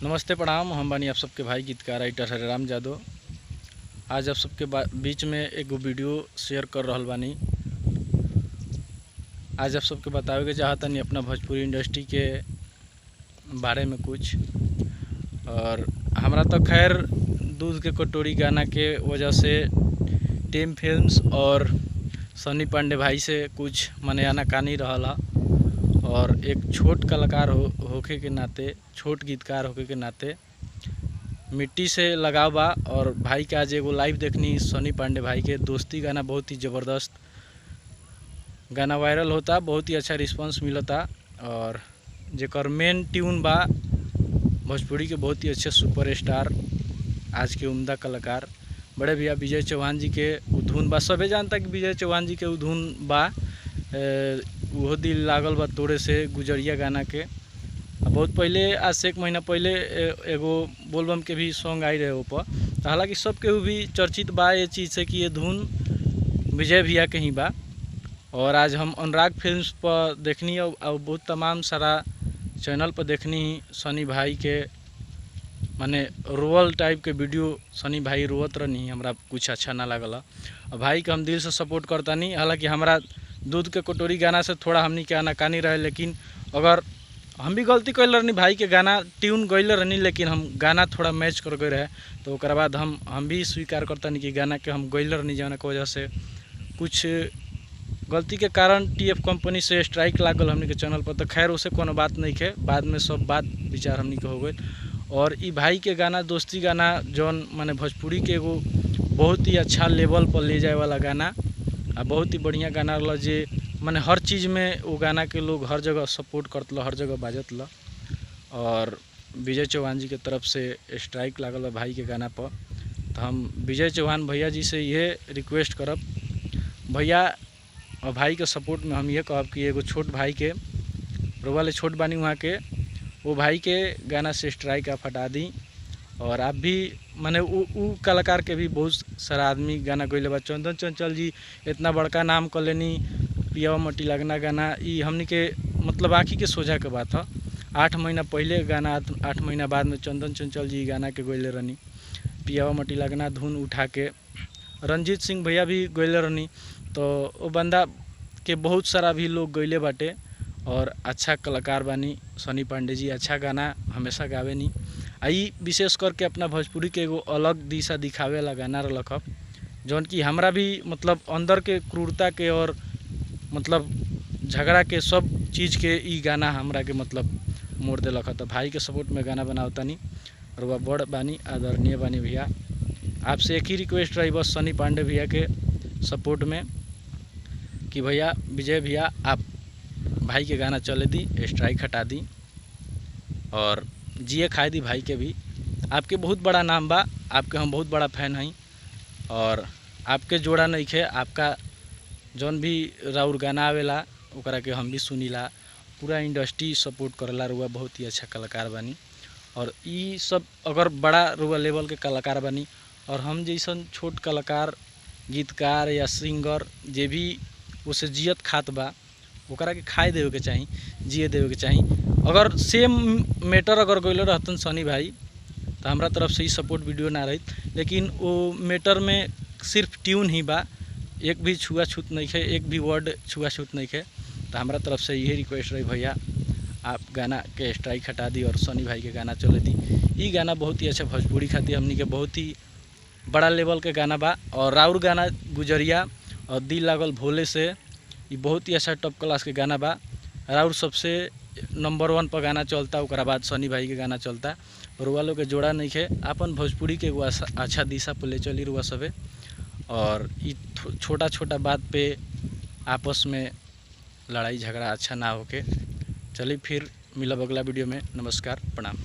नमस्ते प्रणाम। हम बानी आप सबके भाई गीतकार राइटर हरे राम यादव। आज आप सबके बीच में एगो वीडियो शेयर कर रहल बानी। आज आप सबके बतावे के चाहतनी अपना भोजपुरी इंडस्ट्री के बारे में कुछ। और हमरा तो खैर दूध के कटोरी गाना के वजह से टीम फिल्म्स और सनी पांडे भाई से कुछ मने आनाकानी रहला। और एक छोट कलाकार होके के नाते, छोट गीतकार होके के नाते मिट्टी से लगाव बा। और भाई के आज एगो लाइव देखनी सनी पांडे भाई के दोस्ती गाना, बहुत ही ज़बरदस्त गाना वायरल होता, बहुत ही अच्छा रिस्पांस मिलता। और जेकर मेन ट्यून बा भोजपुरी के बहुत ही अच्छे सुपरस्टार, आज के उम्दा कलाकार बड़े भैया विजय चौहान जी के धुन बा। सबे जानता कि विजय चौहान जी के धुन बा वो दिल लागल बा तोड़े से गुजरिया गाना के। बहुत पहले, आज से 1 महीना पहले एगो बोलबम के भी सॉन्ग आई रहे ऊपर। तो हालांकि सब केहू भी चर्चित बा ये चीज़ से कि ये धुन विजय भैया के ही बा। और आज हम अनुराग फिल्म्स पर देखनी और बहुत तमाम सारा चैनल पर देखनी सनी भाई के माने रोअल टाइप के वीडियो। सनी भाई रोवत रहनी, हमरा कुछ अच्छा ना लगला। और भाई के हम दिल से सपोर्ट करता नहीं। हालांकि हमरा दूध के कटोरी गाना से थोड़ा हमनी के आनाकानी रहे, लेकिन अगर हम भी गलती कैल रहनी, भाई के गाना ट्यून गैले रहनी, लेकिन हम गाना थोड़ा मैच कर गए रहे। तो ओकर बाद हम भी स्वीकार करता नहीं कि गाना के हम गैले रहनी, जौन के वजह से कुछ गलती के कारण टीएफ कंपनी से स्ट्राइक लागल हमनी के चैनल पर। तो खैर उसे कोनो बात नहीं है, बाद में सब बात विचार हमनी के हो गए। और ई भाई के गाना दोस्ती गाना जौन माने भोजपुरी के एगो बहुत ही अच्छा लेवल पर ले जाए वाला गाना, आ बहुत ही बढ़िया गाना रहा जे माने हर चीज़ में वो गाना के लोग हर जगह सपोर्ट करत, हर जगह बाजत ला। और विजय चौहान जी के तरफ से स्ट्राइक लागल भाई के गाना पर। तो हम विजय चौहान भैया जी से ये रिक्वेस्ट करब, भैया और भाई के सपोर्ट में हम ये कहब कि एगो छोट भाई के रोवाले छोट बानी वहाँ के, वो भाई के गाना से स्ट्राइक आप हटा दी। और आप भी माने उ कलाकार के भी बहुत सारा आदमी गाना गैले बा। चंदन चंचल जी इतना बड़का नाम कर लेनी, पियावा मटी लगना गाना ई हमनी के मतलब आँखी के सोझा के बात है। 8 महीना पहले गाना, 8 महीना बाद में चंदन चंचल जी गाना के गैले रहनी, पियावा मटी लगना धुन उठा के। रंजीत सिंह भैया भी गैले रहनी। तो वो बंदा के बहुत सारा भी लोग गैले बाटे और अच्छा कलाकार बानी। सनी पांडे जी अच्छा गाना हमेशा गावे नी, आई विशेष करके अपना भोजपुरी के एगो अलग दिशा दिखावे वाला गाना रखब, जौन कि हमरा भी मतलब अंदर के क्रूरता के और मतलब झगड़ा के सब चीज़ के ई गाना हमरा के मतलब मोड़ देलक। तो भाई के सपोर्ट में गाना बनावतानी और वह बड़ बानी, आदरणीय बानी भैया। आपसे एक ही रिक्वेस्ट रही बस सनी पांडे भैया के सपोर्ट में कि भैया विजय भैया आप भाई के गाना चले दी, स्ट्राइक हटा दी और जिए खाए दी भाई के भी। आपके बहुत बड़ा नाम बा, आपके हम बहुत बड़ा फैन हई और आपके जोड़ा नहीं खे। आपका जौन भी राउर गाना आवेला ओकरा के हम भी सुनीला, पूरा इंडस्ट्री सपोर्ट करला। रुआ बहुत ही अच्छा कलाकार बानी और ई सब अगर बड़ा रुआ लेवल के कलाकार बानी और हम जैसन छोट कलाकार, गीतकार या सिंगर जे भी उसे जियत खात बा, ओकरा के खाए देवे के चाही, जिए देवे के चाही। अगर सेम मैटर अगर गैले रहतन सनी भाई तो हमरा तरफ से ही सपोर्ट वीडियो ना रही, लेकिन वो मैटर में सिर्फ ट्यून ही बा, एक भी छुआछूत नहीं है, एक भी वर्ड छुआछूत नहीं है। तो हमरा तरफ से यही रिक्वेस्ट रही भैया आप गाना के स्ट्राइक हटा दी और सनी भाई के गाना चले दी। ये गाना बहुत ही अच्छा भोजपुरी खातिर हमनी के बहुत ही बड़ा लेवल के गाना बा। और राउर गाना गुजरिया और दिल लागल भोले से ये बहुत ही अच्छा टॉप क्लास के गाना बा। राउर सबसे नंबर 1 पर गाना चलता, उसके बाद सनी भाई के गाना चलता। रुआ लोग के जोड़ा नहीं है, अपन भोजपुरी के अच्छा दिशा पर ले चली रुआ सबे। और ये छोटा छोटा बात पे आपस में लड़ाई झगड़ा अच्छा ना होके चली। फिर मिलब अगला वीडियो में। नमस्कार, प्रणाम।